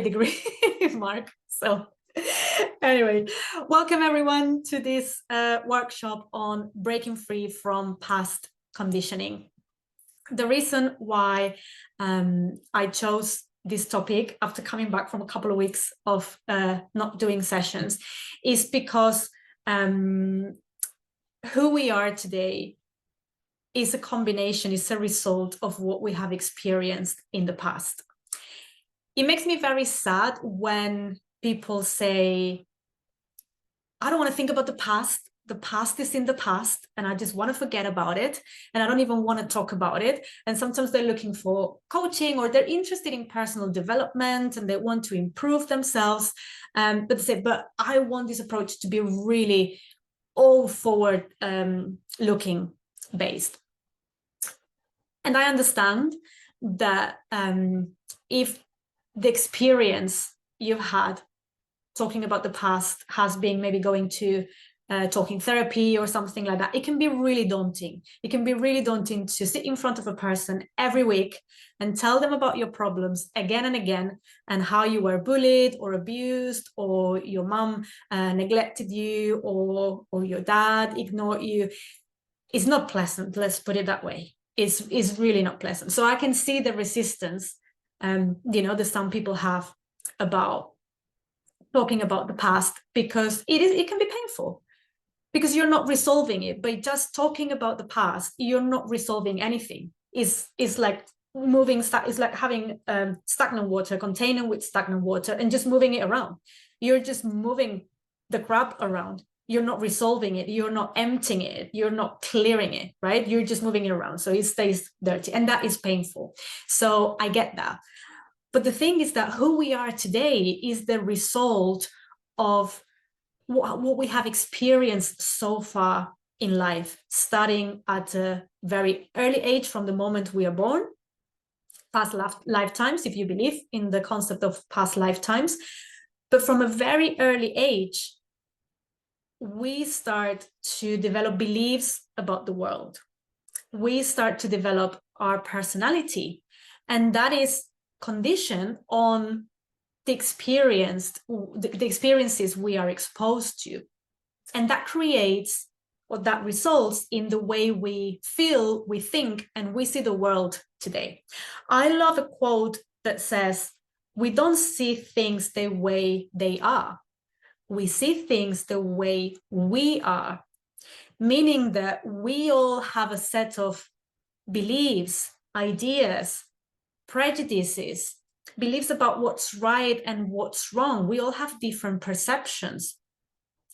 degree mark. So anyway, welcome everyone to this workshop on breaking free from past conditioning. The reason why I chose this topic after coming back from a couple of weeks of not doing sessions is because who we are today is a combination, is a result of what we have experienced in the past. It makes me very sad when people say, I don't want to think about the past. The past is in the past and I just want to forget about it. And I don't even want to talk about it. And sometimes they're looking for coaching or they're interested in personal development and they want to improve themselves. But they say, but I want this approach to be really all forward looking based. And I understand that if the experience you've had talking about the past has been maybe going to talking therapy or something like that, it can be really daunting. It can be really daunting to sit in front of a person every week and tell them about your problems again and again and how you were bullied or abused or your mom neglected you or your dad ignored you. It's not pleasant, let's put it that way. It's really not pleasant. So I can see the resistance that some people have about talking about the past, because it can be painful, because you're not resolving it. By just talking about the past, you're not resolving anything. It's like moving, it's like having stagnant water, container with stagnant water and just moving it around. You're just moving the crap around. You're not resolving it. You're not emptying it. You're not clearing it, right? You're just moving it around. So it stays dirty, and that is painful. So I get that. But the thing is that who we are today is the result of what we have experienced so far in life, starting at a very early age from the moment we are born, past lifetimes, if you believe in the concept of past lifetimes. But from a very early age, we start to develop beliefs about the world. We start to develop our personality, and that is conditioned on the experiences we are exposed to. And that creates, or that results in the way we feel, we think, and we see the world today. I love a quote that says, we don't see things the way they are. We see things the way we are, meaning that we all have a set of beliefs, ideas, prejudices, beliefs about what's right and what's wrong. We all have different perceptions.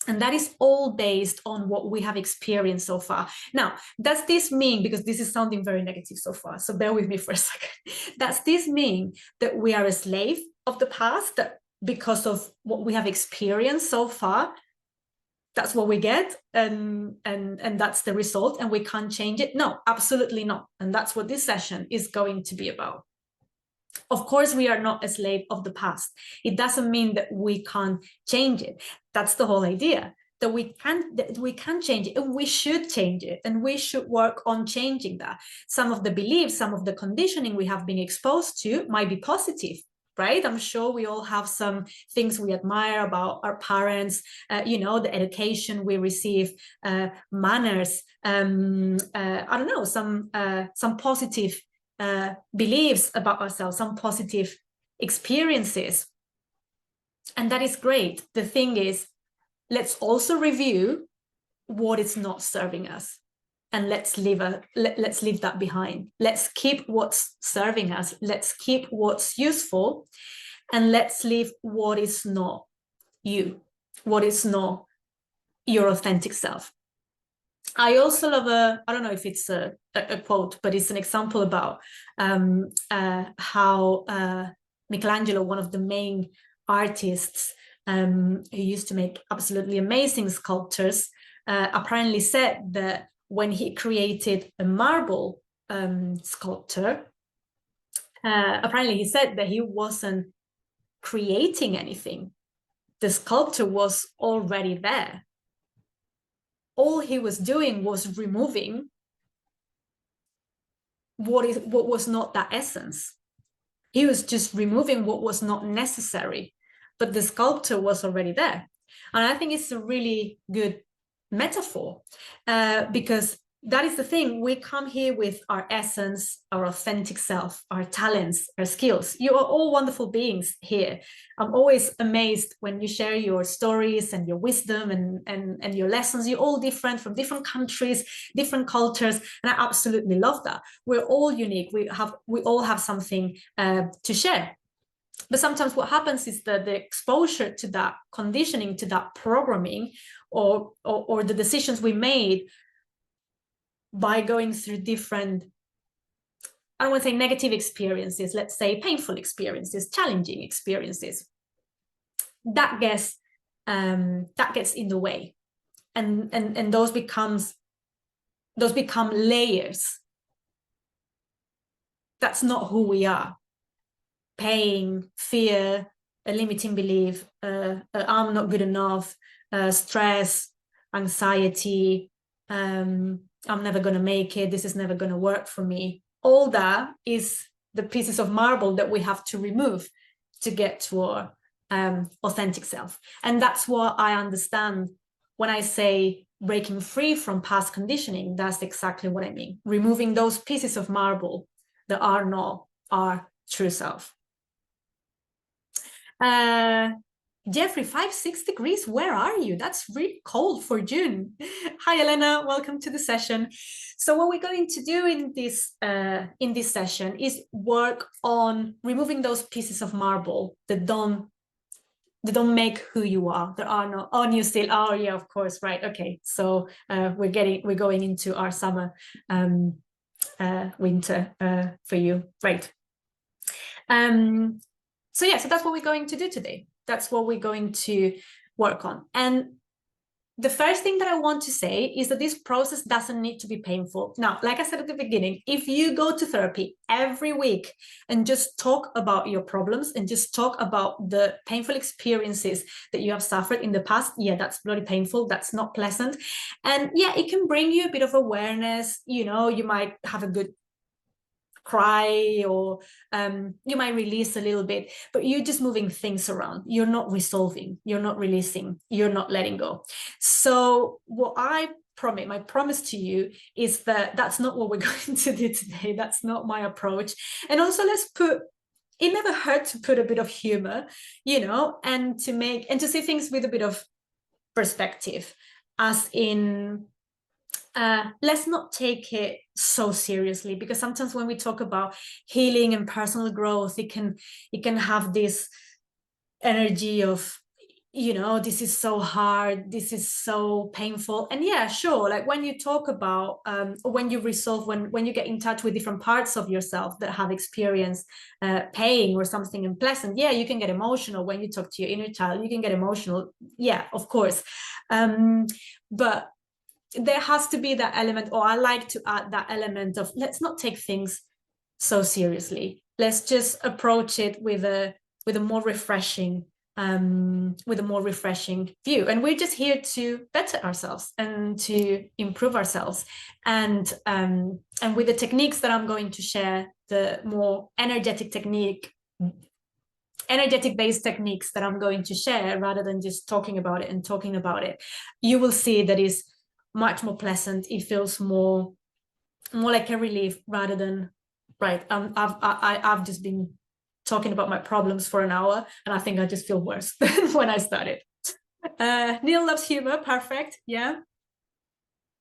And that is all based on what we have experienced so far. Now, does this mean, because this is sounding very negative so far, so bear with me for a second. Does this mean that we are a slave of the past, that because of what we have experienced so far, that's what we get and that's the result and we can't change it? No, absolutely not. And that's what this session is going to be about. Of course, we are not a slave of the past. It doesn't mean that we can't change it. That's the whole idea, that we can change it, and we should change it, and we should work on changing that. Some of the beliefs, some of the conditioning we have been exposed to might be positive, right? I'm sure we all have some things we admire about our parents, the education we receive, manners, I don't know, some positive beliefs about ourselves, some positive experiences. And that is great. The thing is, let's also review what is not serving us. And let's leave that behind. Let's keep what's serving us. Let's keep what's useful. And let's leave what is not you, what is not your authentic self. I also love I don't know if it's a quote, but it's an example about how Michelangelo, one of the main artists who used to make absolutely amazing sculptures, apparently said that when he created a marble sculpture, apparently he said that he wasn't creating anything. The sculpture was already there. All he was doing was removing what was not that essence. He was just removing what was not necessary, but the sculptor was already there. And I think it's a really good metaphor, because that is the thing. We come here with our essence, our authentic self, our talents, our skills. You are all wonderful beings here. I'm always amazed when you share your stories and your wisdom and your lessons. You're all different, from different countries, different cultures, and I absolutely love that. We're all unique. We all have something to share. But sometimes what happens is that the exposure to that conditioning, to that programming, or the decisions we made by going through different, I don't want to say negative experiences, let's say painful experiences, challenging experiences, that gets in the way, and those become layers. That's not who we are. Pain, fear, a limiting belief, I'm not good enough, stress, anxiety, I'm never going to make it, this is never going to work for me. All that is the pieces of marble that we have to remove to get to our authentic self. And that's what I understand when I say breaking free from past conditioning. That's exactly what I mean. Removing those pieces of marble that are not our true self. Jeffrey, 5-6 degrees, where are you? That's really cold for June. Hi, Elena, welcome to the session. So what we're going to do in this session is work on removing those pieces of marble that don't make who you are. There are no, oh, you still, oh yeah, of course, right, okay. So we're going into our summer, winter for you, right. So yeah, so that's what we're going to do today. That's what we're going to work on. And the first thing that I want to say is that this process doesn't need to be painful. Now, like I said at the beginning, if you go to therapy every week and just talk about your problems and just talk about the painful experiences that you have suffered in the past, yeah, that's bloody painful. That's not pleasant. And yeah, it can bring you a bit of awareness. You know, you might have a good cry, or you might release a little bit, but you're just moving things around. You're not resolving, you're not releasing, you're not letting go. So what my promise to you is that that's not what we're going to do today. That's not my approach. And also, it never hurts to put a bit of humor, you know, and to see things with a bit of perspective, as in, let's not take it so seriously, because sometimes when we talk about healing and personal growth, it can have this energy of, you know, this is so hard, this is so painful. And yeah, sure, like when you talk about when you resolve, when you get in touch with different parts of yourself that have experienced pain or something unpleasant, yeah, you can get emotional. When you talk to your inner child, you can get emotional, yeah, of course. But there has to be that element, or I like to add that element of, let's not take things so seriously. Let's just approach it with a more refreshing view. And we're just here to better ourselves and to improve ourselves. And with the techniques that I'm going to share, the more energetic based techniques that I'm going to share, rather than just talking about it, you will see that is much more pleasant. It feels more like a relief, rather than, right, I've just been talking about my problems for an hour and I think I just feel worse than when I started. Neil loves humor, perfect, yeah.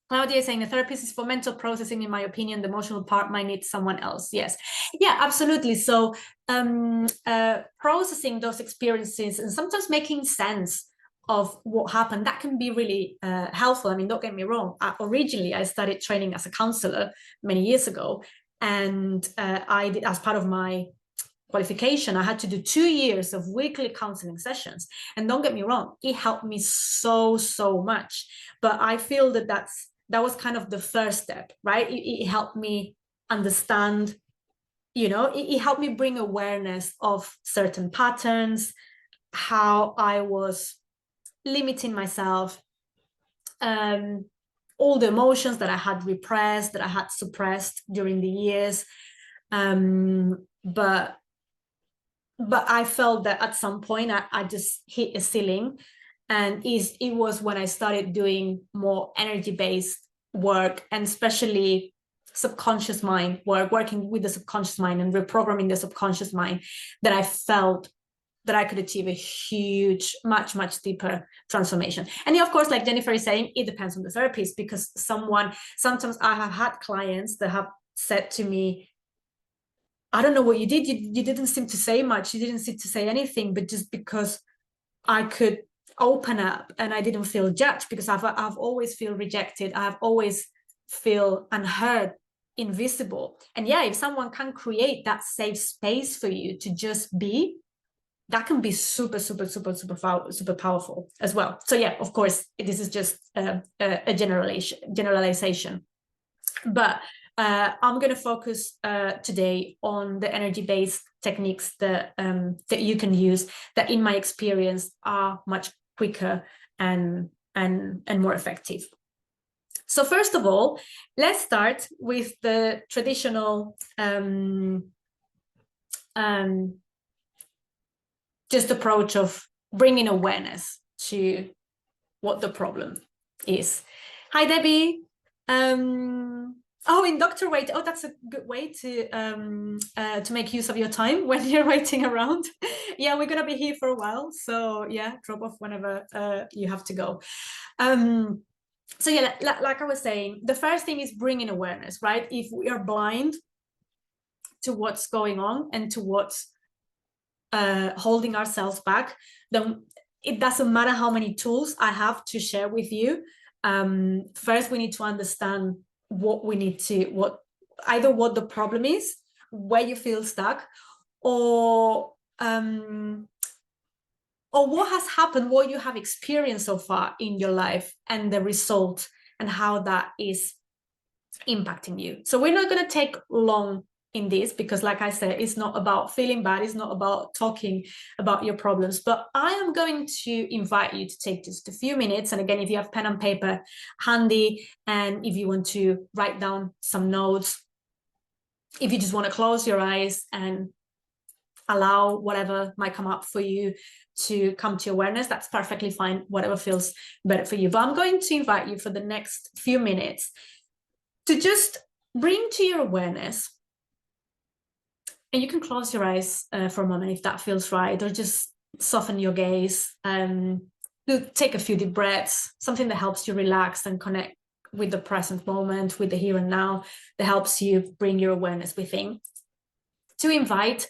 Claudia is saying the therapist is for mental processing. In my opinion, the emotional part might need someone else. Yes, yeah, absolutely. So processing those experiences and sometimes making sense of what happened, that can be really helpful. I mean, don't get me wrong. Originally, I started training as a counselor many years ago, and I did, as part of my qualification, I had to do 2 years of weekly counseling sessions. And don't get me wrong, it helped me so much. But I feel that that was kind of the first step, right? It helped me understand, you know, it helped me bring awareness of certain patterns, how I was limiting myself, all the emotions that I had repressed, that I had suppressed during the years. But but I felt that at some point I just hit a ceiling. And it was when I started doing more energy-based work, and especially subconscious mind work, working with the subconscious mind and reprogramming the subconscious mind, that I felt that I could achieve a huge, much, much deeper transformation. And of course, like Jennifer is saying, it depends on the therapist, because sometimes I have had clients that have said to me, I don't know what you did. You didn't seem to say much. You didn't seem to say anything, but just because I could open up and I didn't feel judged, because I've always feel rejected. I've always feel unheard, invisible. And yeah, if someone can create that safe space for you to just be, that can be super, super, super, super powerful as well. So yeah, of course, this is just a generalization. But I'm going to focus today on the energy-based techniques that you can use, that in my experience are much quicker and more effective. So first of all, let's start with the traditional just approach of bringing awareness to what the problem is. Hi, Debbie. Oh, in doctor wait. Oh, that's a good way to make use of your time when you're waiting around. Yeah, we're gonna be here for a while, so yeah, drop off whenever you have to go. So yeah, like I was saying, the first thing is bringing awareness, right? If we are blind to what's going on and to what's holding ourselves back, then it doesn't matter how many tools I have to share with you. First, we need to understand what we need to, either what the problem is, where you feel stuck, or what has happened, what you have experienced so far in your life, and the result, and how that is impacting you. So we're not going to take long in this, because like I said, it's not about feeling bad, it's not about talking about your problems, but I am going to invite you to take just a few minutes. And again, if you have pen and paper handy, and if you want to write down some notes, if you just want to close your eyes and allow whatever might come up for you to come to awareness, that's perfectly fine, whatever feels better for you. But I'm going to invite you for the next few minutes to just bring to your awareness, and you can close your eyes for a moment if that feels right, or just soften your gaze. Take a few deep breaths, something that helps you relax and connect with the present moment, with the here and now, that helps you bring your awareness within. To invite,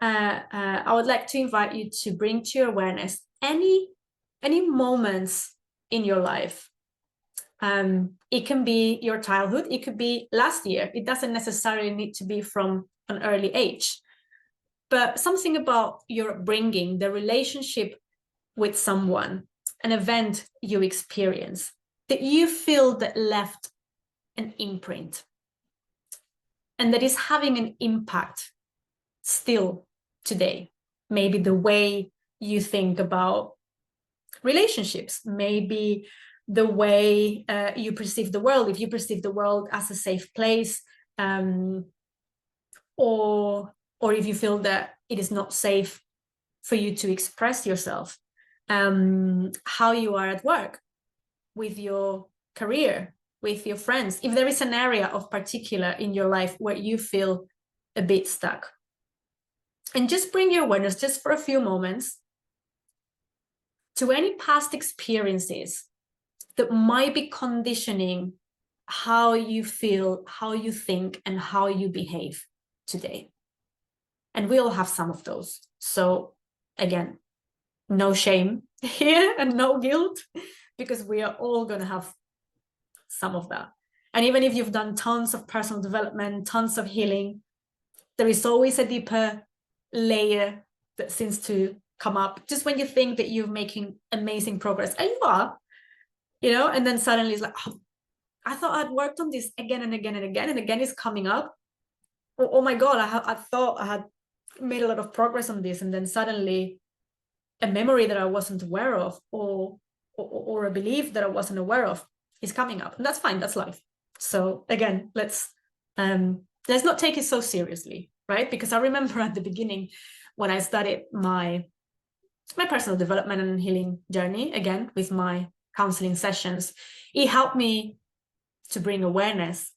I would like to invite you to bring to your awareness any moments in your life. It can be your childhood, it could be last year, it doesn't necessarily need to be from an early age, but something about your upbringing, the relationship with someone, an event you experience that you feel that left an imprint and that is having an impact still today. Maybe the way you think about relationships, maybe the way you perceive the world, if you perceive the world as a safe place, or if you feel that it is not safe for you to express yourself, how you are at work, with your career, with your friends, if there is an area of particular in your life where you feel a bit stuck. And just bring your awareness, just for a few moments, to any past experiences that might be conditioning how you feel, how you think, and how you behave today. And we all have some of those. So again, no shame here and no guilt, because we are all going to have some of that. And even if you've done tons of personal development, tons of healing, there is always a deeper layer that seems to come up just when you think that you're making amazing progress, and you are, and then suddenly it's like, oh, I thought I'd worked on this again and again and again, and again it's coming up. Oh my God, I thought I had made a lot of progress on this, and then suddenly a memory that I wasn't aware of, or a belief that I wasn't aware of, is coming up. And that's fine, that's life. So again, let's not take it so seriously, right? Because I remember at the beginning when I started my personal development and healing journey, again, with my counseling sessions, it helped me to bring awareness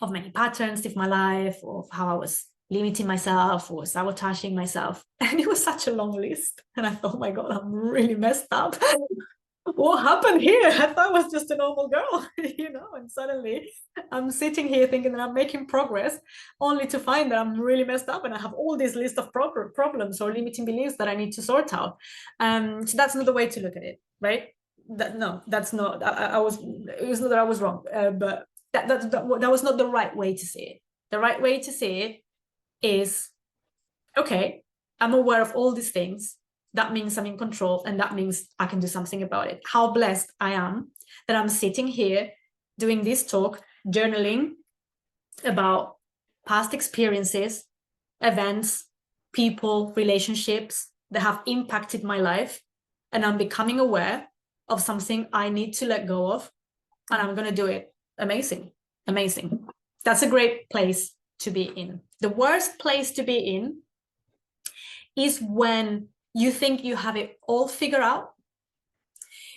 of many patterns of my life, of how I was limiting myself or sabotaging myself. And it was such a long list. And I thought, oh my God, I'm really messed up. What happened here? I thought I was just a normal girl, and suddenly I'm sitting here thinking that I'm making progress, only to find that I'm really messed up and I have all this list of problems or limiting beliefs that I need to sort out. So that's not the way to look at it, right? That's not. It was not that I was wrong, but that was not the right way to see it. The right way to see it is, okay, I'm aware of all these things. That means I'm in control, and that means I can do something about it. How blessed I am that I'm sitting here doing this talk, journaling about past experiences, events, people, relationships that have impacted my life, and I'm becoming aware of something I need to let go of, and I'm going to do it. Amazing. That's a great place to be in. The worst place to be in is when you think you have it all figured out.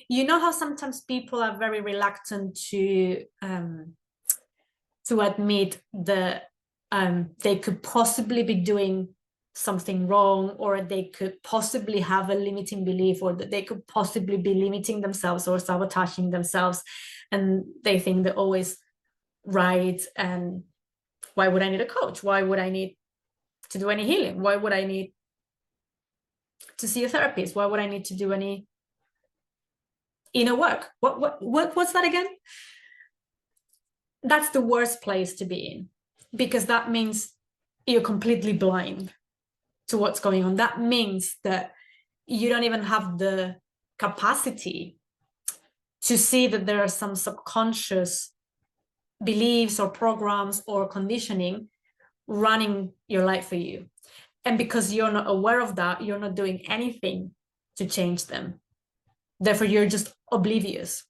You know how sometimes people are very reluctant to admit that they could possibly be doing something wrong, or they could possibly have a limiting belief, or that they could possibly be limiting themselves or sabotaging themselves, and they think they're always right. And why would I need a coach? Why would I need to do any healing? Why would I need to see a therapist? Why would I need to do any inner work? What's that again? That's the worst place to be in, because that means you're completely blind to what's going on. That means that you don't even have the capacity to see that there are some subconscious beliefs or programs or conditioning running your life for you. And because you're not aware of that, you're not doing anything to change them. Therefore, you're just oblivious,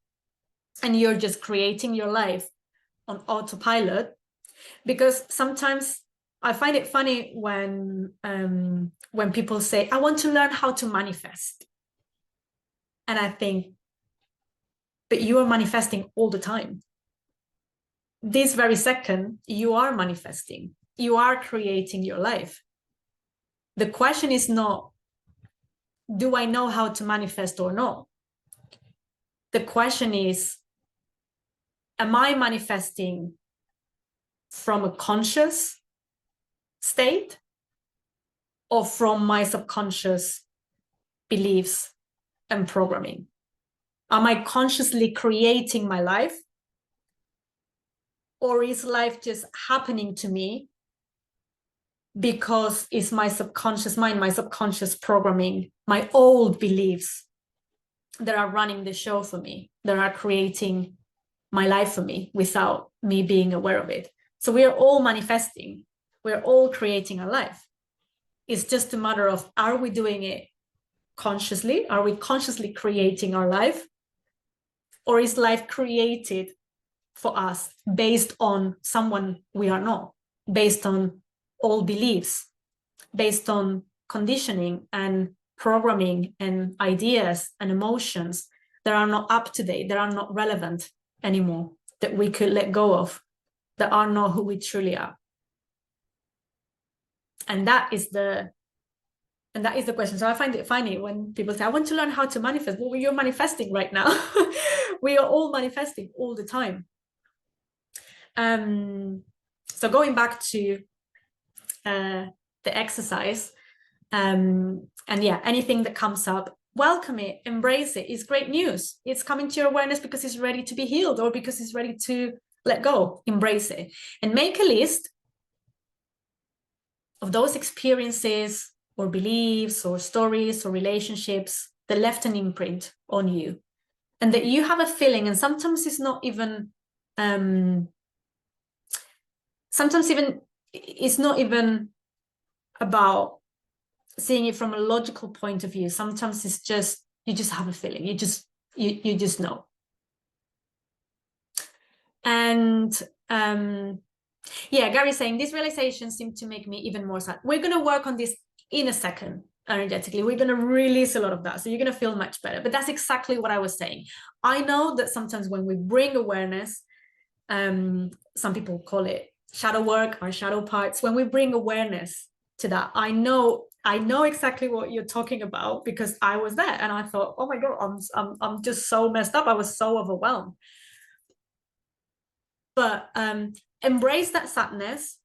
and you're just creating your life on autopilot. Because sometimes I find it funny when people say, I want to learn how to manifest. And I think, but you are manifesting all the time. This very second, you are manifesting. You are creating your life. The question is not, do I know how to manifest or not? The question is, am I manifesting from a conscious state, or from my subconscious beliefs and programming? Am I consciously creating my life, or is life just happening to me because it's my subconscious mind, my subconscious programming, my old beliefs that are running the show for me, that are creating my life for me without me being aware of it? So we are all manifesting. We're all creating a life. It's just a matter of, are we doing it consciously? Are we consciously creating our life? Or is life created for us based on someone we are not, based on old beliefs, based on conditioning and programming and ideas and emotions that are not up to date, that are not relevant anymore, that we could let go of, that are not who we truly are? And that is the question. So I find it funny when people say, I want to learn how to manifest. Well, you're manifesting right now. We are all manifesting all the time. So going back to the exercise, and yeah, anything that comes up, welcome it, embrace it. It's great news. It's coming to your awareness because it's ready to be healed, or because it's ready to let go. Embrace it and make a list of those experiences or beliefs or stories or relationships that left an imprint on you, and that you have a feeling. And sometimes it's not even it's not even about seeing it from a logical point of view. Sometimes it's just, you just have a feeling, you just know. And yeah, Gary's saying, these realizations seem to make me even more sad. We're going to work on this in a second. Energetically, we're going to release a lot of that, so you're going to feel much better. But that's exactly what I was saying. I know that sometimes when we bring awareness, some people call it shadow work or shadow parts, when we bring awareness to that, I know exactly what you're talking about, because I was there and I thought, oh my god, I'm just so messed up. I was so overwhelmed. But embrace that sadness,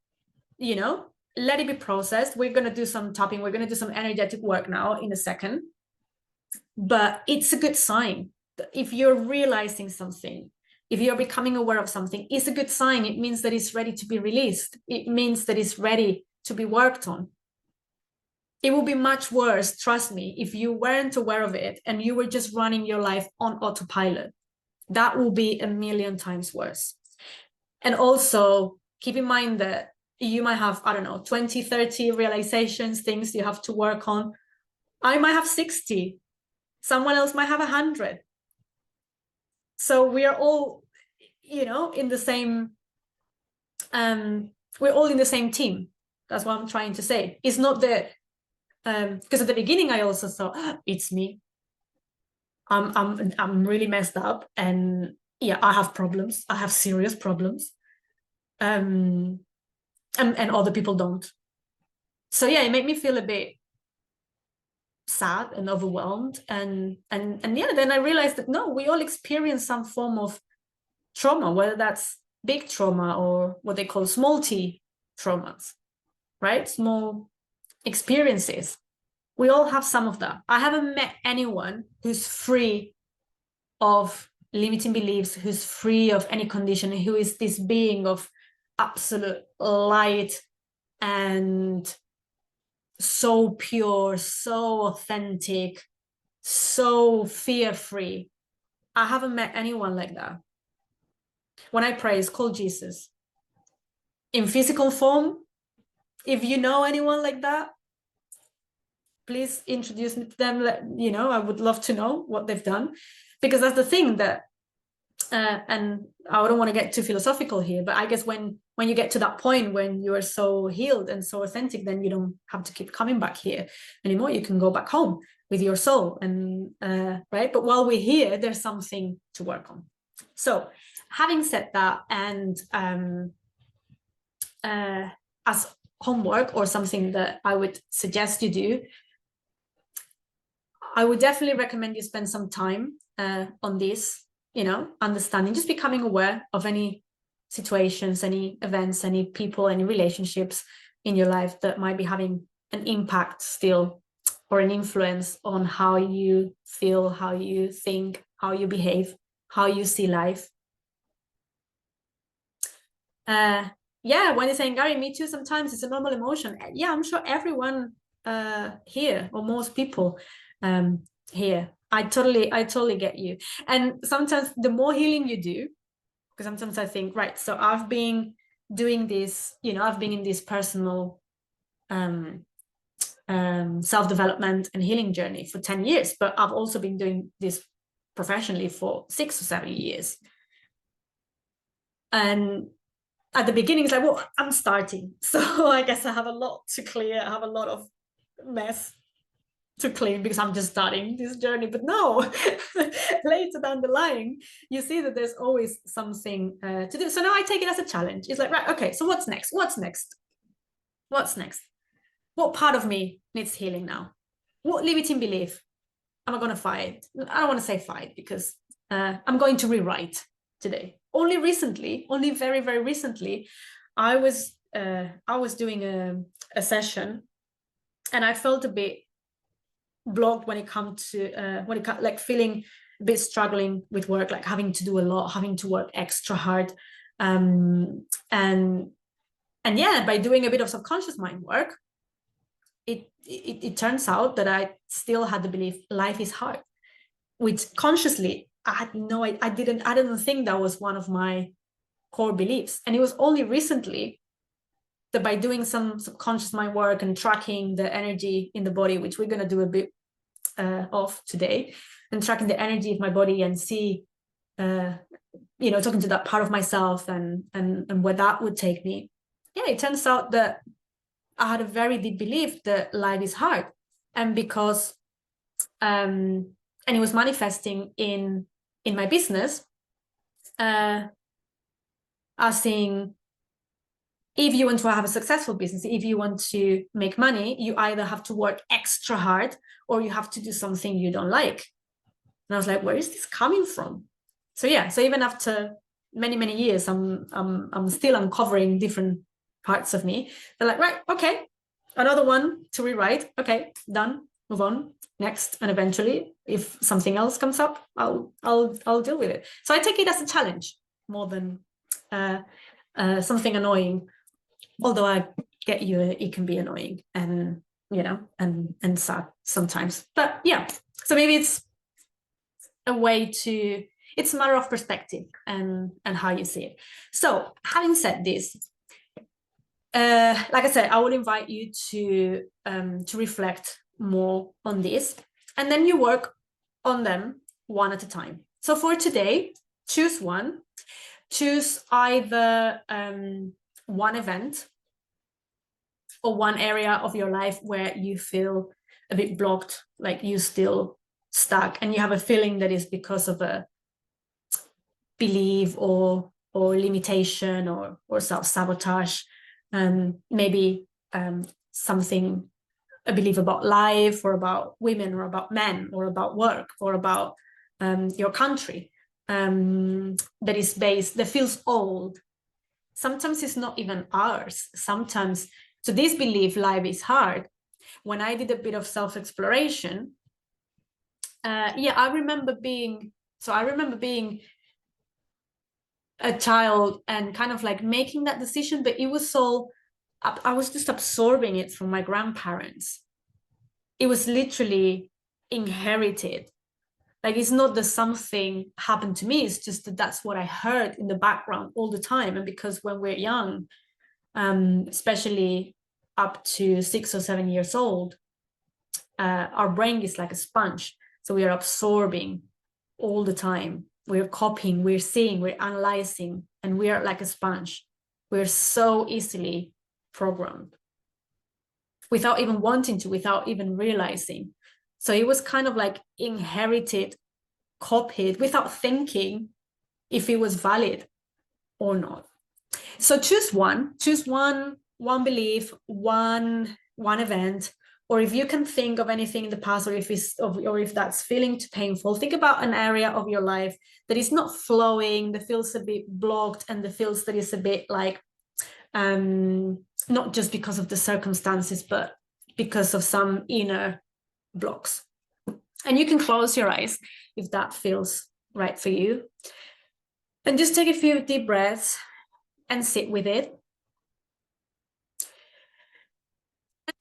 you know, let it be processed. We're going to do some tapping, we're going to do some energetic work now in a second. But it's a good sign. If you're realizing something, if you're becoming aware of something, it's a good sign. It means that it's ready to be released. It means that it's ready to be worked on. It will be much worse, trust me, if you weren't aware of it and you were just running your life on autopilot. That will be a million times worse. And also keep in mind that you might have, I don't know, 20, 30 realizations, things you have to work on. I might have 60. Someone else might have 100. So we are all, you know, in the same, we're all in the same team. That's what I'm trying to say. It's not that, because at the beginning I also thought, it's me. I'm really messed up, and yeah, I have problems. I have serious problems. And other people don't. So yeah, it made me feel a bit sad and overwhelmed. And yeah, then I realized that no, we all experience some form of trauma, whether that's big trauma or what they call small t traumas, right? Small experiences. We all have some of that. I haven't met anyone who's free of limiting beliefs, who's free of any condition, who is this being of absolute light and so pure, so authentic, so fear-free. I haven't met anyone like that. When I pray, it's called Jesus. In physical form, if you know anyone like that, please introduce me to them. You know, I would love to know what they've done, because that's the thing that, and I don't want to get too philosophical here, but I guess when you get to that point when you are so healed and so authentic, then you don't have to keep coming back here anymore. You can go back home with your soul, and right. But while we're here, there's something to work on. So, having said that, and as homework or something that I would suggest you do, I would definitely recommend you spend some time on this, you know, understanding, just becoming aware of any situations, any events, any people, any relationships in your life that might be having an impact still, or an influence on how you feel, how you think, how you behave, how you see life. Yeah, when you're saying, Gary, me too, sometimes it's a normal emotion. Yeah, I'm sure everyone here, or most people here, I totally get you. And sometimes the more healing you do, because sometimes I think, right, so I've been doing this, you know, I've been in this personal self-development and healing journey for 10 years, but I've also been doing this professionally for 6 or 7 years. And at the beginning, it's like, well, I'm starting, so I guess I have a lot to clear. I have a lot of mess to clean because I'm just starting this journey. But no, later down the line, you see that there's always something to do. So now I take it as a challenge. It's like, right, okay, so what's next? What's next? What's next? What part of me needs healing now? What limiting belief am I going to fight? I don't want to say fight, because I'm going to rewrite today. Only recently, only very, very recently, I was doing a session, and I felt a bit blocked when it comes to like feeling a bit struggling with work, like having to do a lot, having to work extra hard, and yeah, by doing a bit of subconscious mind work, it turns out that I still had the belief life is hard, which consciously I didn't think that was one of my core beliefs. And it was only recently that by doing some subconscious mind work and tracking the energy in the body, which we're going to do a bit of today, and tracking the energy of my body and see, you know, talking to that part of myself and where that would take me. Yeah, it turns out that I had a very deep belief that life is hard, and because and it was manifesting in my business, as in, if you want to have a successful business, if you want to make money, you either have to work extra hard or you have to do something you don't like. And I was like, where is this coming from? So yeah, so even after many years, I'm still uncovering different parts of me. They're like, right, okay, another one to rewrite. Okay, done, move on, next. And eventually, if something else comes up, I'll deal with it. So I take it as a challenge more than something annoying. Although I get you, it can be annoying and and sad sometimes. But yeah, so maybe it's a way to, it's a matter of perspective and how you see it. So having said this, like I said, I will invite you to reflect more on this, and then you work on them one at a time. So for today, choose one. Choose either one event or one area of your life where you feel a bit blocked, like you still stuck, and you have a feeling that is because of a belief or limitation or self-sabotage, maybe something, a belief about life or about women or about men or about work or about your country, that is based, that feels old. Sometimes it's not even ours. Sometimes, so this belief, life is hard, when I did a bit of self-exploration, I remember being a child and kind of like making that decision, but it was so, I was just absorbing it from my grandparents. It was literally inherited. Like, it's not that something happened to me, it's just that that's what I heard in the background all the time. And because when we're young, especially up to 6 or 7 years old, our brain is like a sponge. So we are absorbing all the time. We're copying, we're seeing, we're analyzing, and we are like a sponge. We're so easily programmed without even wanting to, without even realizing. So it was kind of like inherited, copied, without thinking if it was valid or not. So choose one belief, one event, or if you can think of anything in the past, or if that's feeling too painful, think about an area of your life that is not flowing, that feels a bit blocked, and that feels that is a bit like, not just because of the circumstances, but because of some inner blocks. And you can close your eyes if that feels right for you. And just take a few deep breaths and sit with it.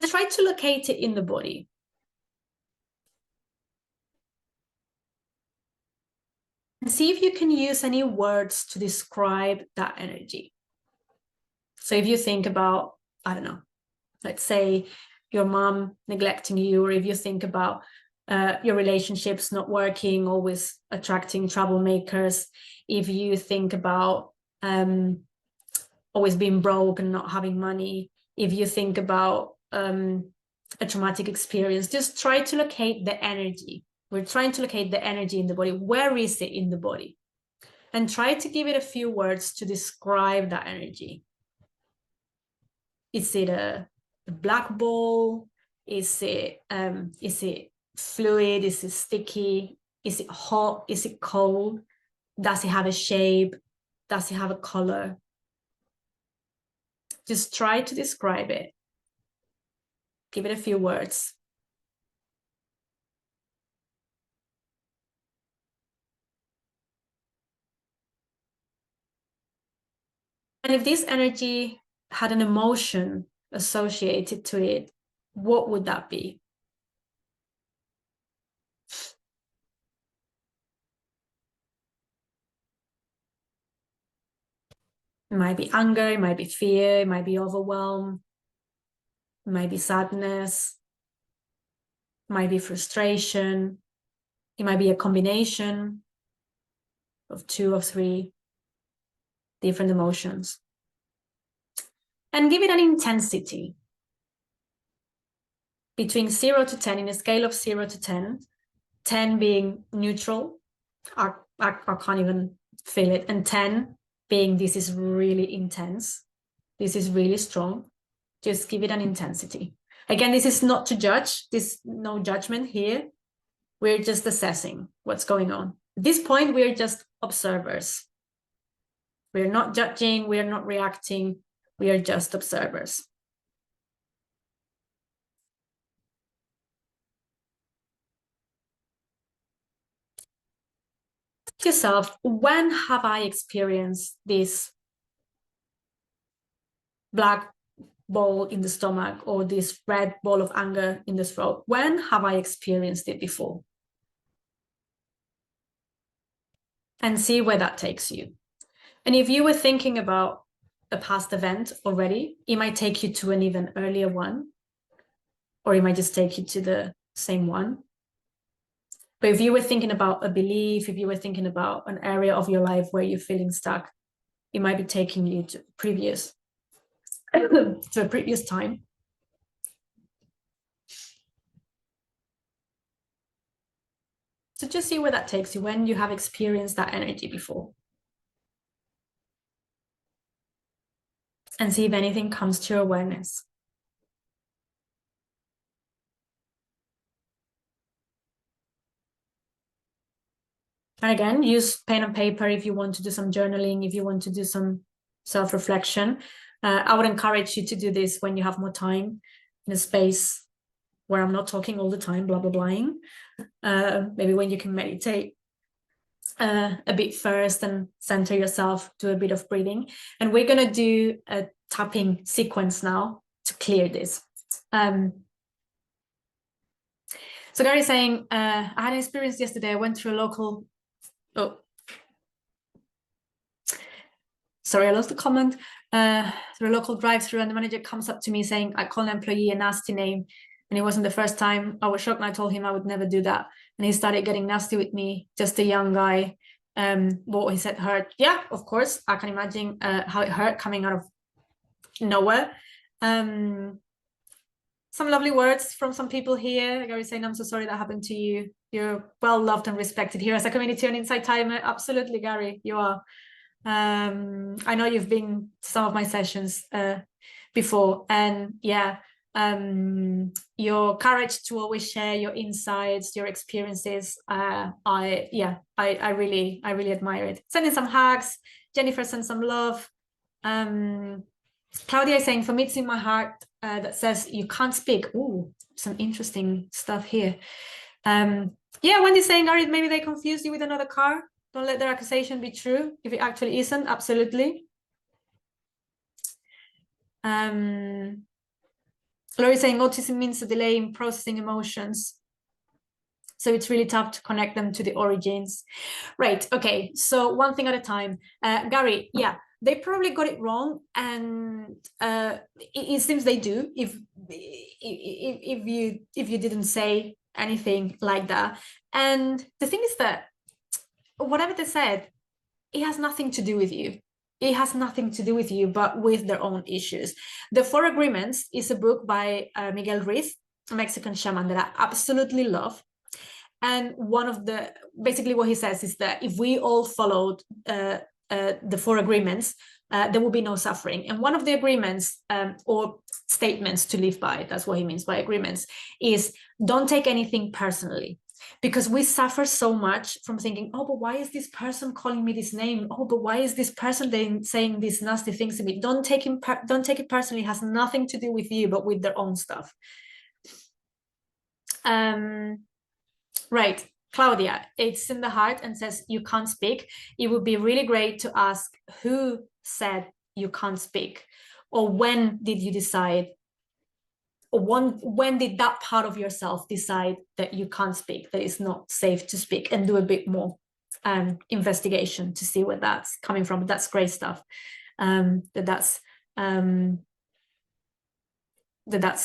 And try to locate it in the body. And see if you can use any words to describe that energy. So if you think about, I don't know, let's say your mom neglecting you, or if you think about your relationships not working, always attracting troublemakers, if you think about always being broke and not having money, if you think about a traumatic experience, just try to locate the energy. We're trying to locate the energy in the body. Where is it in the body? And try to give it a few words to describe that energy. Is it a black ball? Is it fluid? Is it sticky? Is it hot? Is it cold? Does it have a shape? Does it have a color? Just try to describe it. Give it a few words. And if this energy had an emotion associated to it, what would that be? It might be anger, it might be fear, it might be overwhelm, it might be sadness, it might be frustration, it might be a combination of 2 or 3 different emotions. And give it an intensity. between 0 to 10, in a scale of 0 to 10, 10 being neutral, I can't even feel it, and 10 being this is really intense, this is really strong, just give it an intensity. Again, this is not to judge, this no judgment here. We're just assessing what's going on. At this point, we're just observers. We're not judging, we're not reacting, we are just observers. Ask yourself, when have I experienced this black ball in the stomach or this red ball of anger in the throat? When have I experienced it before? And see where that takes you. And if you were thinking about a past event already, it might take you to an even earlier one, or it might just take you to the same one. But if you were thinking about a belief, if you were thinking about an area of your life where you're feeling stuck, it might be taking you to previous to a previous time. So just see where that takes you when you have experienced that energy before. And see if anything comes to your awareness. And again, use pen and paper if you want to do some journaling, if you want to do some self-reflection. I would encourage you to do this when you have more time in a space where I'm not talking all the time, blah, blah, blahing. Maybe when you can meditate a bit first and center yourself, do a bit of breathing. And we're going to do a tapping sequence now to clear this. So Gary's saying, I had an experience yesterday. I went through a local... Oh, sorry, I lost the comment. Through a local drive-through, and the manager comes up to me saying, I call an employee a nasty name. And it wasn't the first time. I was shocked, and I told him I would never do that. And he started getting nasty with me, just a young guy. What he said hurt. Yeah, of course. I can imagine how it hurt coming out of nowhere. Some lovely words from some people here. Gary saying, I'm so sorry that happened to you. You're well loved and respected here as a community on Inside Timer. Absolutely, Gary, you are. I know you've been to some of my sessions before, and yeah, your courage to always share your insights, your experiences. I really admire it. Sending some hugs. Jennifer sends some love. Claudia is saying, for me, it's in my heart that says you can't speak. Ooh, some interesting stuff here. Yeah, Wendy's saying, Ari, maybe they confused you with another car. Don't let their accusation be true if it actually isn't. Absolutely. Laurie saying autism means a delay in processing emotions. So it's really tough to connect them to the origins. Right. Okay. So one thing at a time. Gary, yeah, they probably got it wrong, and it seems they do. If you didn't say anything like that, and the thing is that whatever they said, it has nothing to do with you. It has nothing to do with you, but with their own issues. The Four Agreements is a book by Miguel Ruiz, a Mexican shaman that I absolutely love. And one of the, basically what he says is that if we all followed the Four Agreements, there will be no suffering. And one of the agreements or statements to live by, that's what he means by agreements, is don't take anything personally. Because we suffer so much from thinking, oh, but why is this person calling me this name? Oh, but why is this person then saying these nasty things to me? Don't take it personally. It has nothing to do with you, but with their own stuff. Right, Claudia, it's in the heart and says you can't speak. It would be really great to ask who said you can't speak, or when did you decide, or when did that part of yourself decide that you can't speak, that it's not safe to speak, and do a bit more investigation to see where that's coming from. That's great stuff. That's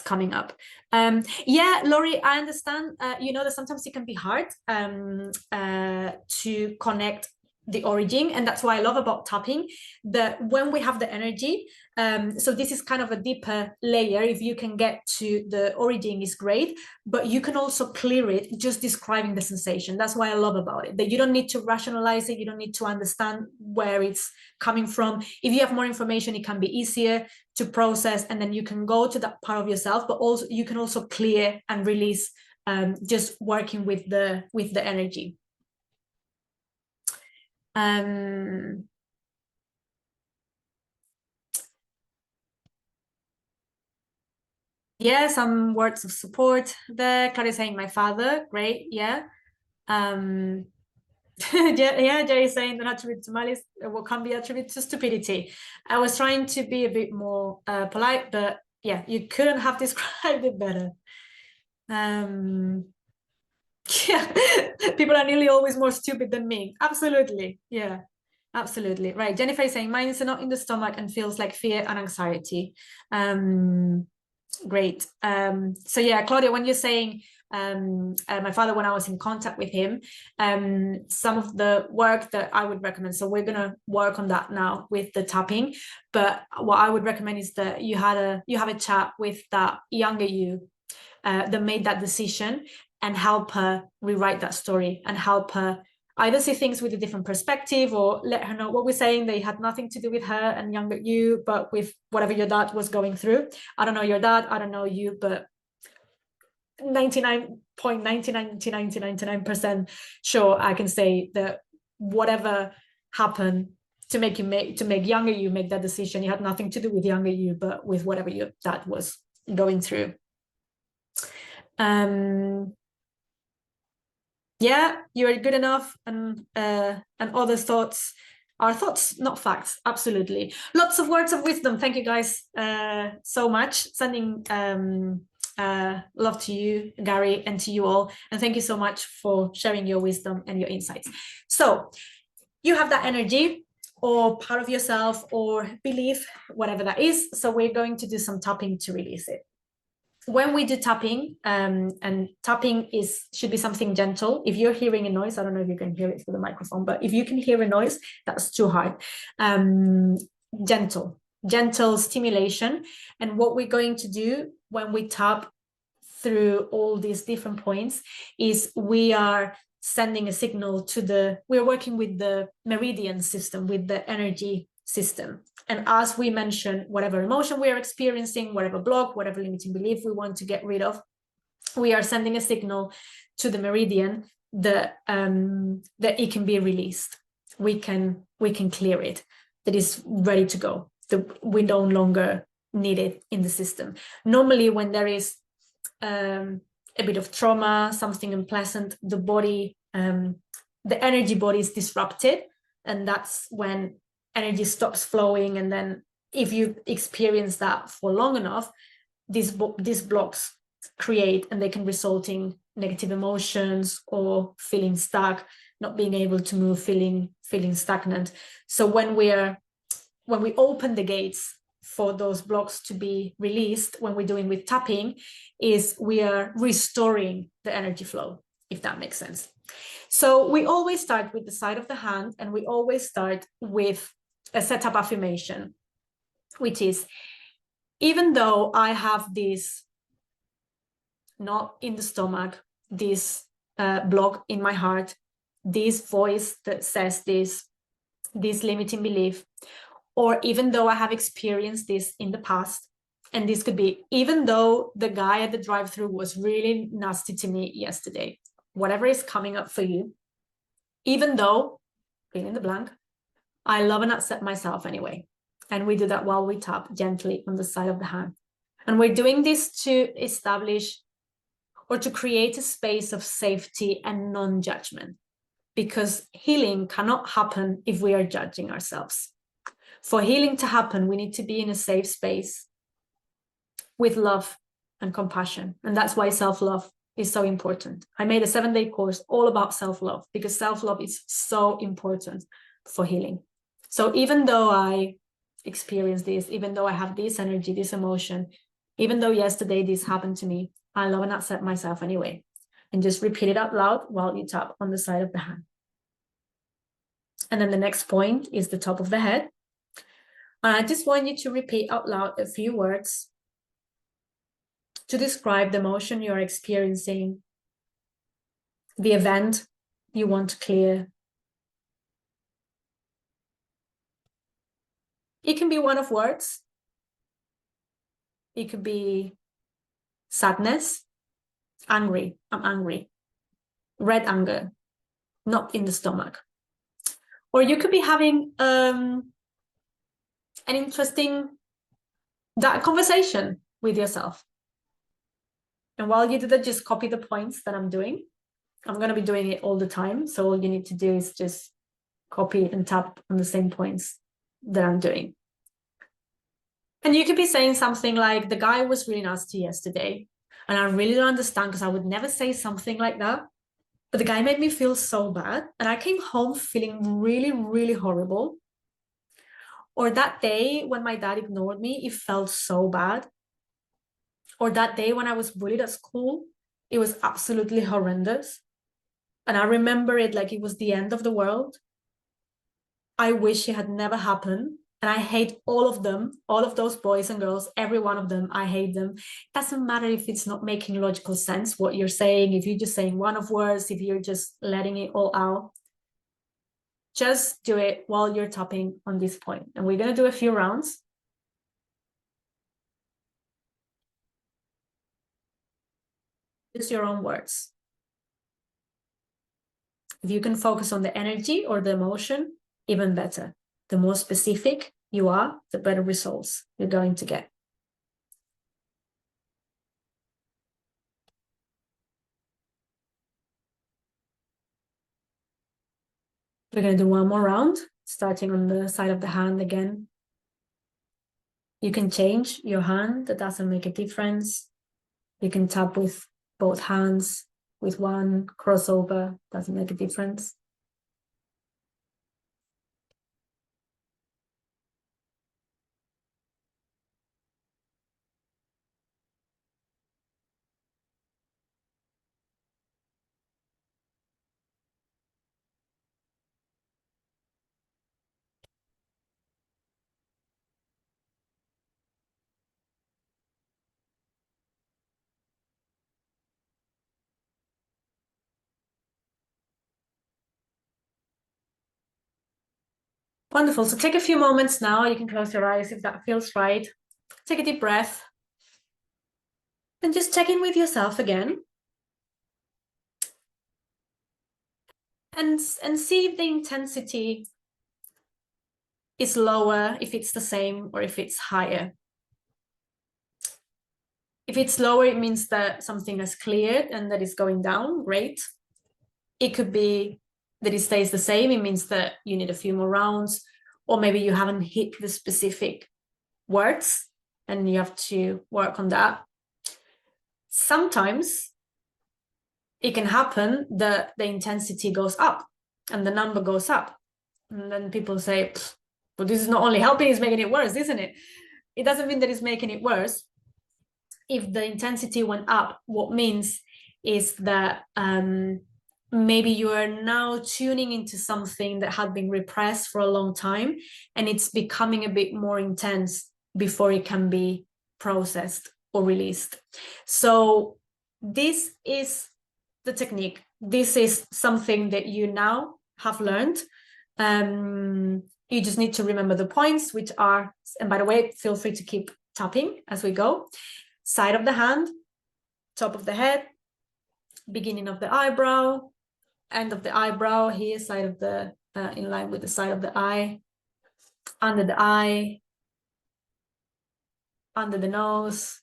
coming up. Yeah, Laurie, I understand. You know that sometimes it can be hard to connect the origin. And that's what I love about tapping, that when we have the energy, so this is kind of a deeper layer. If you can get to the origin is great, but you can also clear it just describing the sensation. That's what I love about it, that you don't need to rationalize it. You don't need to understand where it's coming from. If you have more information, it can be easier to process, and then you can go to that part of yourself, but also you can also clear and release, just working with the energy. Yeah, some words of support there. Claudia saying my father, great, yeah. Yeah, Jerry saying an attribute to malice, what can be attributed to stupidity. I was trying to be a bit more polite, but yeah, you couldn't have described it better. Yeah, people are nearly always more stupid than me. Absolutely, yeah, absolutely. Right, Jennifer is saying mine is not in the stomach and feels like fear and anxiety. Great. So yeah, Claudia, when you're saying my father, when I was in contact with him, some of the work that I would recommend, so we're going to work on that now with the tapping, but what I would recommend is that you have a chat with that younger you that made that decision, and help her rewrite that story, and help her either see things with a different perspective, or let her know what we're saying, they had nothing to do with her and younger you, but with whatever your dad was going through. I don't know your dad, I don't know you, but 99.999999% sure I can say that whatever happened to make younger you make that decision, it had nothing to do with younger you, but with whatever your dad was going through. Yeah, you're good enough, and other thoughts are thoughts, not facts. Absolutely. Lots of words of wisdom. Thank you guys so much. Sending love to you, Gary, and to you all, and thank you so much for sharing your wisdom and your insights. So you have that energy, or part of yourself, or belief, whatever that is. So we're going to do some tapping to release it. When we do tapping, and tapping should be something gentle. If you're hearing a noise, I don't know if you can hear it through the microphone, but if you can hear a noise, that's too hard. Gentle stimulation. And what we're going to do when we tap through all these different points is we are sending a signal we're working with the meridian system, with the energy system. And as we mentioned, whatever emotion we are experiencing, whatever block, whatever limiting belief we want to get rid of, we are sending a signal to the meridian that it can be released. We can clear it, that is ready to go, that we no longer need it in the system. Normally, when there is a bit of trauma, something unpleasant, the body, the energy body is disrupted, and that's when energy stops flowing. And then if you experience that for long enough, these blocks create, and they can result in negative emotions, or feeling stuck, not being able to move, feeling stagnant. So when we open the gates for those blocks to be released, when we're doing with tapping, is we are restoring the energy flow, if that makes sense. So we always start with the side of the hand, and we always start with a setup affirmation, which is, even though I have this knot in the stomach, this block in my heart, this voice that says this limiting belief, or even though I have experienced this in the past, and this could be, even though the guy at the drive-thru was really nasty to me yesterday, whatever is coming up for you, even though, fill in the blank, I love and accept myself anyway. And we do that while we tap gently on the side of the hand. And we're doing this to establish, or to create, a space of safety and non-judgment, because healing cannot happen if we are judging ourselves. For healing to happen, we need to be in a safe space with love and compassion. And that's why self-love is so important. I made a 7-day course all about self-love, because self-love is so important for healing. So even though I experience this, even though I have this energy, this emotion, even though yesterday this happened to me, I love and accept myself anyway. And just repeat it out loud while you tap on the side of the hand. And then the next point is the top of the head. And I just want you to repeat out loud a few words to describe the emotion you're experiencing, the event you want to clear. It can be one of words. It could be sadness, angry, I'm angry, red anger, not in the stomach. Or you could be having an interesting conversation with yourself. And while you do that, just copy the points that I'm doing. I'm going to be doing it all the time. So all you need to do is just copy and tap on the same points that I'm doing. And you could be saying something like, the guy was really nasty yesterday. And I really don't understand because I would never say something like that. But the guy made me feel so bad. And I came home feeling really, really horrible. Or that day when my dad ignored me, it felt so bad. Or that day when I was bullied at school, it was absolutely horrendous. And I remember it like it was the end of the world. I wish it had never happened. And I hate all of them, all of those boys and girls, every one of them. I hate them. It doesn't matter if it's not making logical sense what you're saying, if you're just saying one of words, if you're just letting it all out. Just do it while you're tapping on this point. And we're going to do a few rounds. Use your own words. If you can focus on the energy or the emotion, even better. The more specific you are, the better results you're going to get. We're going to do one more round, starting on the side of the hand again. You can change your hand, that doesn't make a difference. You can tap with both hands, with one, crossover, doesn't make a difference. Wonderful. So take a few moments now. You can close your eyes if that feels right. Take a deep breath. And just check in with yourself again. And see if the intensity is lower, if it's the same, or if it's higher. If it's lower, it means that something has cleared and that is going down. Great. It could be that it stays the same. It means that you need a few more rounds, or maybe you haven't hit the specific words and you have to work on that. Sometimes it can happen that the intensity goes up and the number goes up. And then people say, well, this is not only helping, it's making it worse, isn't it? It doesn't mean that it's making it worse. If the intensity went up, what means is that maybe you are now tuning into something that had been repressed for a long time, and it's becoming a bit more intense before it can be processed or released. So this is the technique. This is something that you now have learned. You just need to remember the points, which are, and by the way, feel free to keep tapping as we go. Side of the hand, top of the head, beginning of the eyebrow, end of the eyebrow here, side of the, in line with the side of the eye, under the eye, under the nose,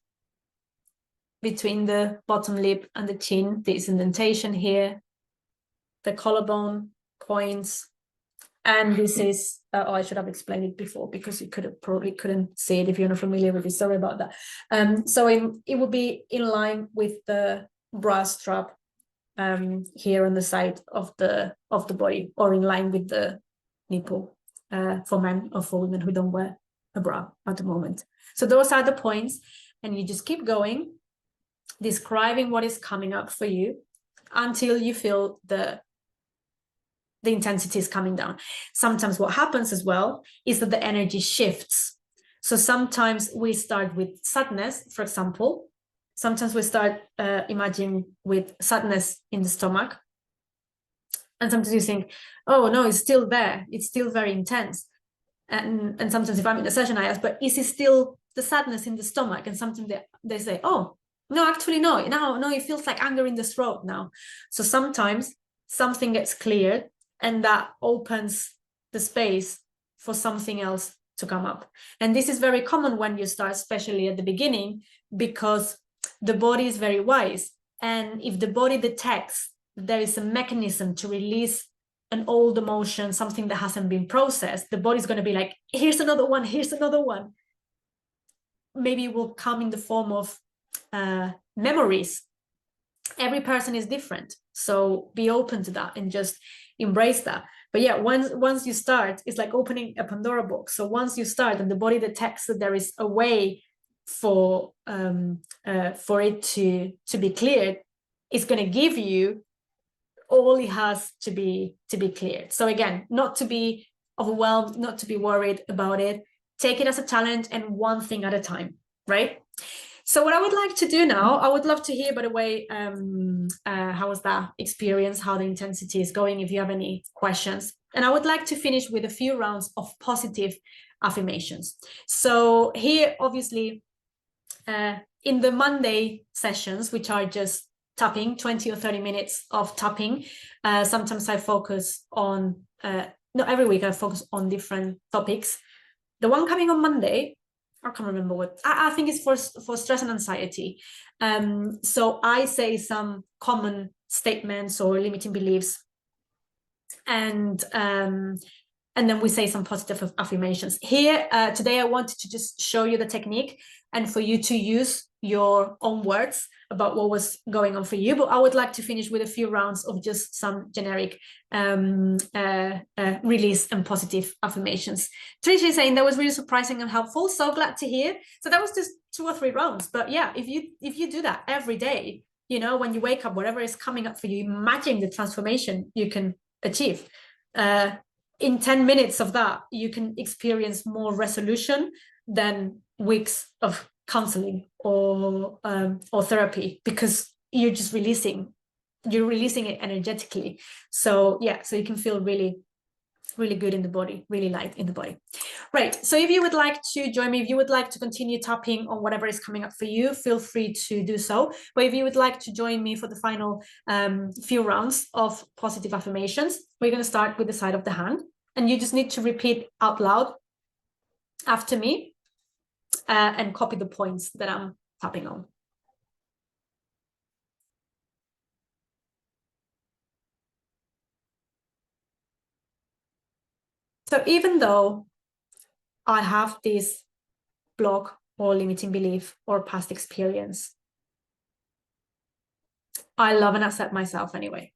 between the bottom lip and the chin, this indentation here, the collarbone points, and this is, oh, I should have explained it before because you probably couldn't see it if you're not familiar with it. Sorry about that. So it would be in line with the bra strap here on the side of the body, or in line with the nipple for men or for women who don't wear a bra at the moment. So those are the points, and you just keep going, describing what is coming up for you until you feel the the intensity is coming down. Sometimes what happens as well is that the energy shifts. So sometimes we start with sadness, for example. Sometimes we start, imagine, with sadness in the stomach. And sometimes you think, oh, no, it's still there. It's still very intense. And sometimes if I'm in a session, I ask, but is it still the sadness in the stomach? And sometimes they say, oh, no, actually, no, it feels like anger in the throat now. So sometimes something gets cleared and that opens the space for something else to come up. And this is very common when you start, especially at the beginning, because the body is very wise. And if the body detects there is a mechanism to release an old emotion, something that hasn't been processed, the body's going to be like, here's another one, here's another one. Maybe it will come in the form of memories. Every person is different. So be open to that and just embrace that. But yeah, once you start, it's like opening a Pandora box. So once you start and the body detects that there is a way for it to be cleared, it's going to give you all it has to be cleared. So again, not to be overwhelmed, not to be worried about it. Take it as a challenge and one thing at a time, right? So what I would like to do now, I would love to hear, by the way, how was that experience, how the intensity is going, if you have any questions. And I would like to finish with a few rounds of positive affirmations. So here, obviously, in the Monday sessions, which are just tapping, 20 or 30 minutes of tapping, sometimes I focus on, no, every week I focus on different topics. The one coming on Monday, I can't remember what, I think it's for stress and anxiety. So I say some common statements or limiting beliefs, and then we say some positive affirmations. Here, today I wanted to just show you the technique and for you to use your own words about what was going on for you. But I would like to finish with a few rounds of just some generic release and positive affirmations. Tricia is saying that was really surprising and helpful. So glad to hear. So that was just 2 or 3 rounds. But yeah, if you do that every day, you know, when you wake up, whatever is coming up for you, imagine the transformation you can achieve. In 10 minutes of that, you can experience more resolution than weeks of counseling or therapy, because you're just releasing it energetically. So yeah, so you can feel really, really good in the body, really light in the body. Right. So if you would like to join me, if you would like to continue tapping on whatever is coming up for you, feel free to do so. But if you would like to join me for the final few rounds of positive affirmations, we're going to start with the side of the hand. And you just need to repeat out loud after me and copy the points that I'm tapping on. So even though I have this block or limiting belief or past experience, I love and accept myself anyway.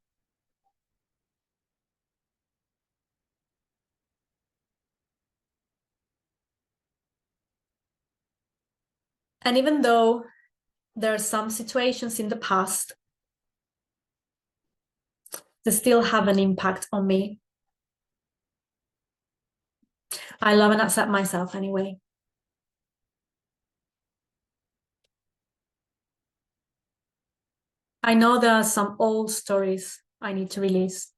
And even though there are some situations in the past that still have an impact on me, I love and accept myself anyway. I know there are some old stories I need to release,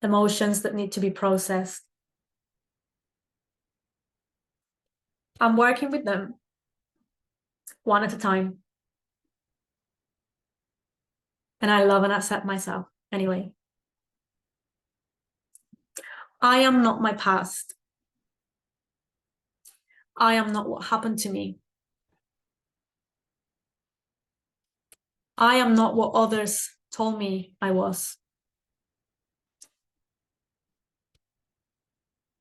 emotions that need to be processed. I'm working with them one at a time. And I love and accept myself anyway. I am not my past. I am not what happened to me. I am not what others told me I was.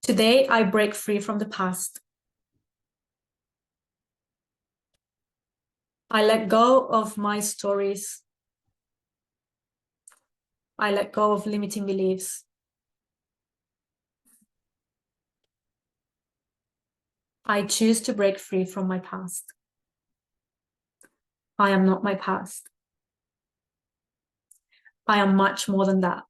Today, I break free from the past. I let go of my stories. I let go of limiting beliefs. I choose to break free from my past. I am not my past. I am much more than that.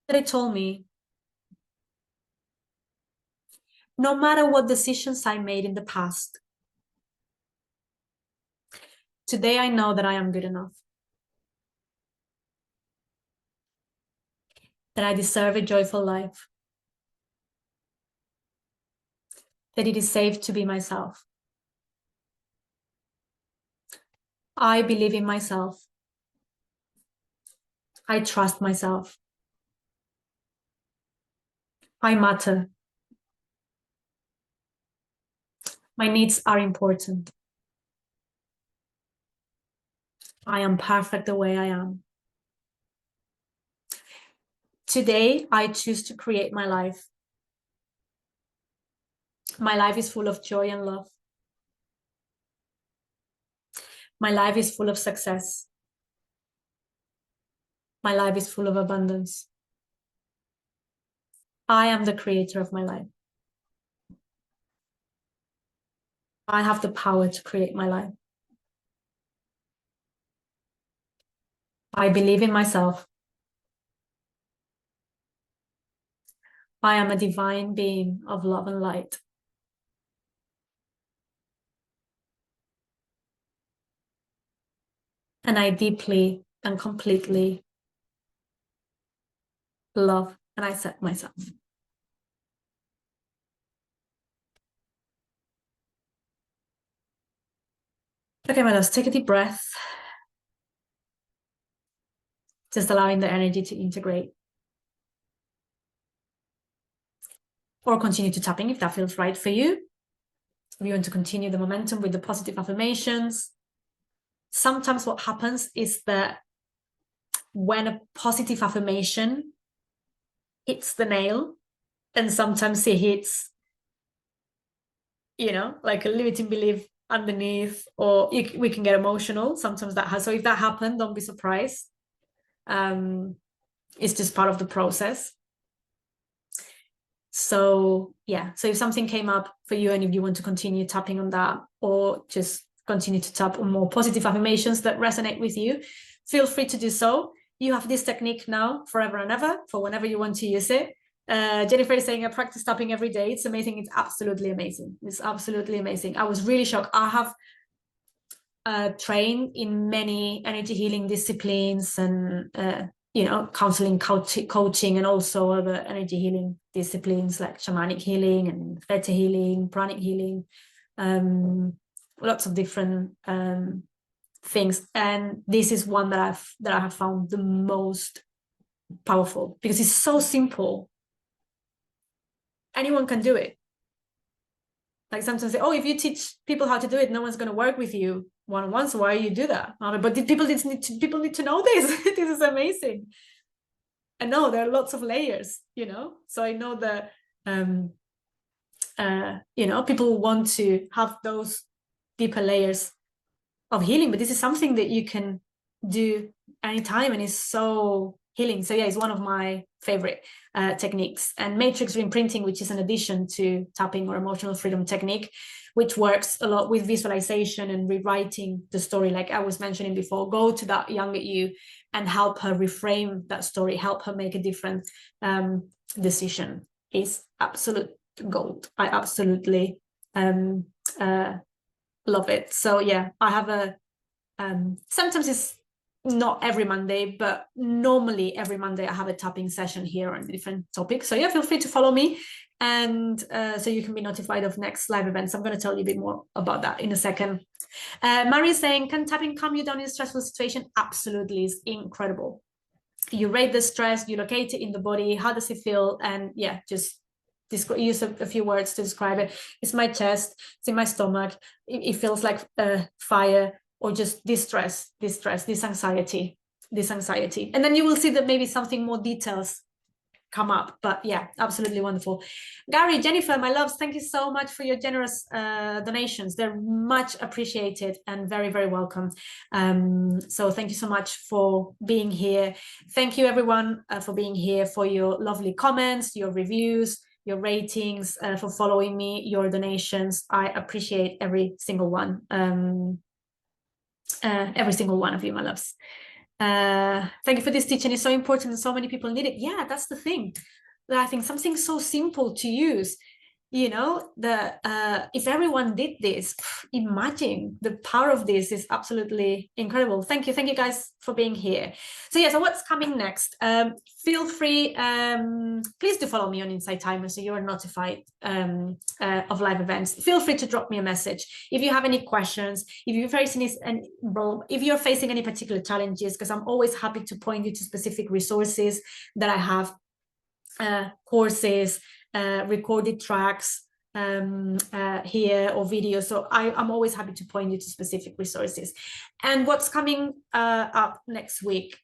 They told me, no matter what decisions I made in the past, today I know that I am good enough, that I deserve a joyful life, that it is safe to be myself. I believe in myself. I trust myself. I matter. My needs are important. I am perfect the way I am. Today, I choose to create my life. My life is full of joy and love. My life is full of success. My life is full of abundance. I am the creator of my life. I have the power to create my life. I believe in myself. I am a divine being of love and light. And I deeply and completely love and accept myself. Okay, my loves, take a deep breath. Just allowing the energy to integrate. Or continue to tapping if that feels right for you. If you want to continue the momentum with the positive affirmations. Sometimes what happens is that when a positive affirmation hits the nail, and sometimes it hits, like a limiting belief underneath, or we can get emotional. Sometimes that has. So if that happened, don't be surprised. It's just part of the process. So yeah, so if something came up for you and if you want to continue tapping on that, or just continue to tap on more positive affirmations that resonate with you, feel free to do so. You have this technique now forever and ever for whenever you want to use it. Jennifer is saying I practice tapping every day. It's amazing. It's absolutely amazing. It's absolutely amazing. I was really shocked. I have trained in many energy healing disciplines and counseling, coaching, and also other energy healing disciplines like shamanic healing and theta healing, pranic healing, lots of different things. And this is one that I have found the most powerful because it's so simple. Anyone can do it. Like sometimes say, oh, if you teach people how to do it, no one's going to work with you one-on-one. So why you do that? But people need to know this. This is amazing. And no, there are lots of layers, So I know that people want to have those deeper layers of healing, but this is something that you can do anytime and it's so healing. So yeah, it's one of my favorite techniques. And matrix reimprinting, which is an addition to tapping or emotional freedom technique, which works a lot with visualization and rewriting the story, like I was mentioning before. Go to that younger you and help her reframe that story, help her make a different decision. Is absolute gold. I absolutely love it. So yeah, I have a sometimes it's not every Monday, but normally every Monday I have a tapping session here on different topics. So yeah, feel free to follow me, and so you can be notified of next live events. I'm going to tell you a bit more about that in a second. Marie is saying, can tapping calm you down in a stressful situation? Absolutely, it's incredible. You rate the stress, you locate it in the body. How does it feel? And yeah, just use a few words to describe it. It's my chest, it's in my stomach. It feels like fire, or just distress, this anxiety. And then you will see that maybe something more details come up. But yeah, absolutely wonderful. Gary, Jennifer, my loves, thank you so much for your generous donations. They're much appreciated and very, very welcome. So thank you so much for being here. Thank you everyone for being here, for your lovely comments, your reviews, your ratings, for following me, your donations. I appreciate every single one. every single one of you, my loves. Thank you for this teaching. It's so important and so many people need it. Yeah, that's the thing. I think something so simple to use, you know, if everyone did this, imagine the power of this is absolutely incredible. Thank you guys for being here. So yeah, so what's coming next? Feel free, please do follow me on Insight Timer so you're notified of live events. Feel free to drop me a message if you have any questions, if you're facing any particular challenges, because I'm always happy to point you to specific resources that I have, courses, recorded tracks here, or videos. So I'm always happy to point you to specific resources. And what's coming up next week,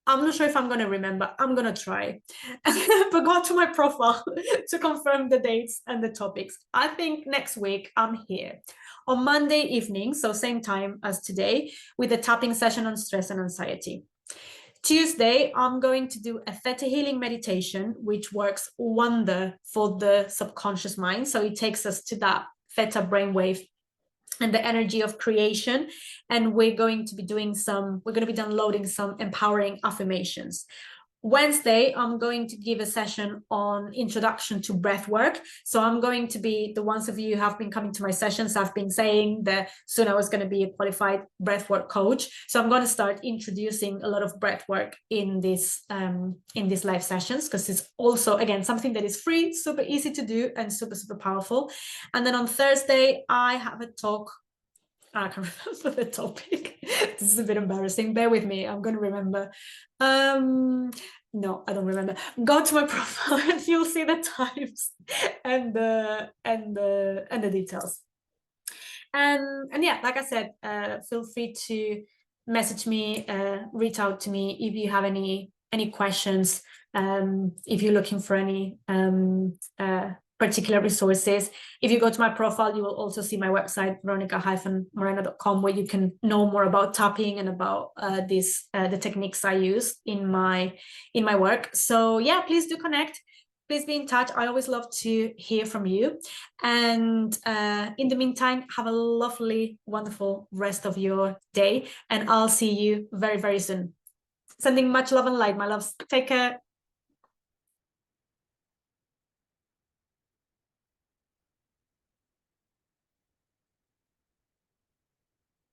I'm not sure if I'm going to remember. I'm going to try. But go to my profile to confirm the dates and the topics. I think next week I'm here on Monday evening, so same time as today, with a tapping session on stress and anxiety. Tuesday, I'm going to do a Theta Healing meditation, which works wonder for the subconscious mind. So it takes us to that Theta brainwave and the energy of creation. And we're going to be downloading some empowering affirmations. Wednesday, I'm going to give a session on introduction to breathwork. So I'm going to be, the ones of you who have been coming to my sessions, I've been saying that soon I was going to be a qualified breathwork coach. So I'm going to start introducing a lot of breathwork in these live sessions, because it's also, again, something that is free, super easy to do, and super, super powerful. And then on Thursday, I have a talk. I can't remember the topic. This is a bit embarrassing. Bear with me. I'm going to remember. No, I don't remember. Go to my profile and you'll see the times and the details. And yeah, like I said, feel free to message me, reach out to me if you have any questions. If you're looking for any particular resources. If you go to my profile, you will also see my website, veronica-moreno.com, where you can know more about tapping and about the techniques I use in my work. So yeah, please do connect. Please be in touch. I always love to hear from you. And in the meantime, have a lovely, wonderful rest of your day. And I'll see you very, very soon. Sending much love and light, my loves. Take care.